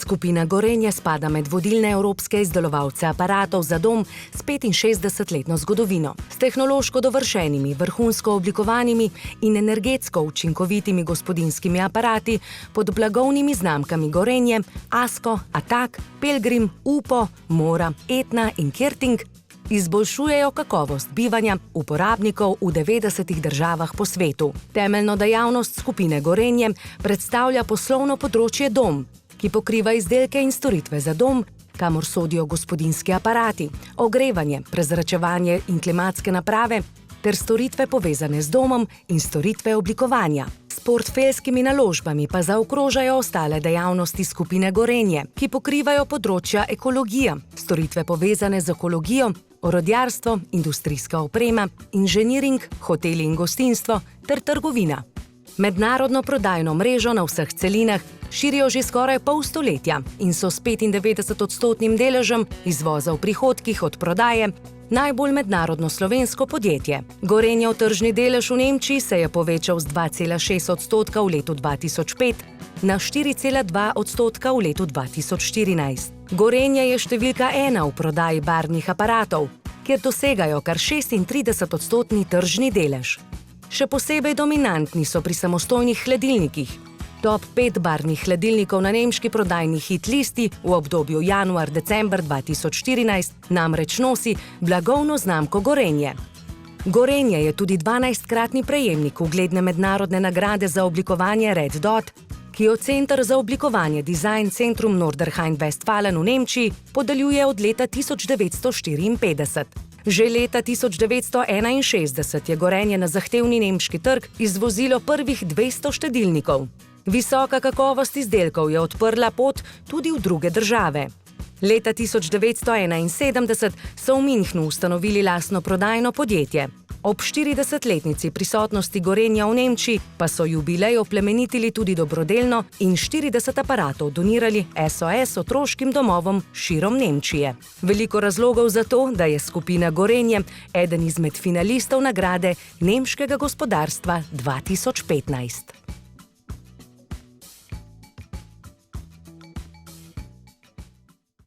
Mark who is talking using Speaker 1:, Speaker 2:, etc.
Speaker 1: Skupina Gorenje spada med vodilne evropske izdelovalce aparatov za dom s 65-letno zgodovino. S tehnološko dovršenimi, vrhunsko oblikovanimi in energetsko učinkovitimi gospodinjskimi aparati pod blagovnimi znamkami Gorenje, Asko, Attack, Pelgrim, Upo, Mora, Etna in Kerting izboljšujejo kakovost bivanja uporabnikov v 90 državah po svetu. Temeljno dejavnost skupine Gorenje predstavlja poslovno področje dom, ki pokriva izdelke in storitve za dom, kamor sodijo gospodinjski aparati, ogrevanje, prezračevanje in klimatske naprave ter storitve povezane z domom in storitve oblikovanja. S portfeljskimi naložbami pa zaokrožajo ostale dejavnosti skupine Gorenje, ki pokrivajo področja ekologija, storitve povezane z ekologijo, orodjarstvo, industrijska oprema, inženiring, hoteli in gostinstvo ter trgovina. Mednarodno prodajno mrežo na vseh celinah širijo že skoraj pol stoletja in so s 95-odstotnim deležem izvoza v prihodkih od prodaje najbolj mednarodno slovensko podjetje. Gorenjev tržni delež v Nemčiji se je povečal z 2,6% v letu 2005 na 4,2% v letu 2014. Gorenje je številka 1 v prodaji barvnih aparatov, kjer dosegajo kar 36-odstotni tržni delež. Še posebej dominantni so pri samostojnih hladilnikih. Top 5 barvnih hladilnikov na nemški prodajni hit listi v obdobju januar-december 2014 namreč nosi blagovno znamko Gorenje. Gorenje je tudi 12-kratni prejemnik ugledne mednarodne nagrade za oblikovanje Red Dot, ki jo Center za oblikovanje Design Centrum Nordrhein-Westfalen v Nemčiji podeljuje od leta 1954. Že leta 1961 je Gorenje na zahtevni nemški trg izvozilo prvih 200 štedilnikov. Visoka kakovost izdelkov je odprla pot tudi v druge države. Leta 1971 so v Münchnu ustanovili lastno prodajno podjetje. Ob 40-letnici prisotnosti Gorenja v Nemčiji pa so jubilej oplemenitili tudi dobrodelno in 40 aparatov donirali SOS otroškim domovom širom Nemčije. Veliko razlogov za to, da je skupina Gorenje eden izmed finalistov nagrade nemškega gospodarstva 2015.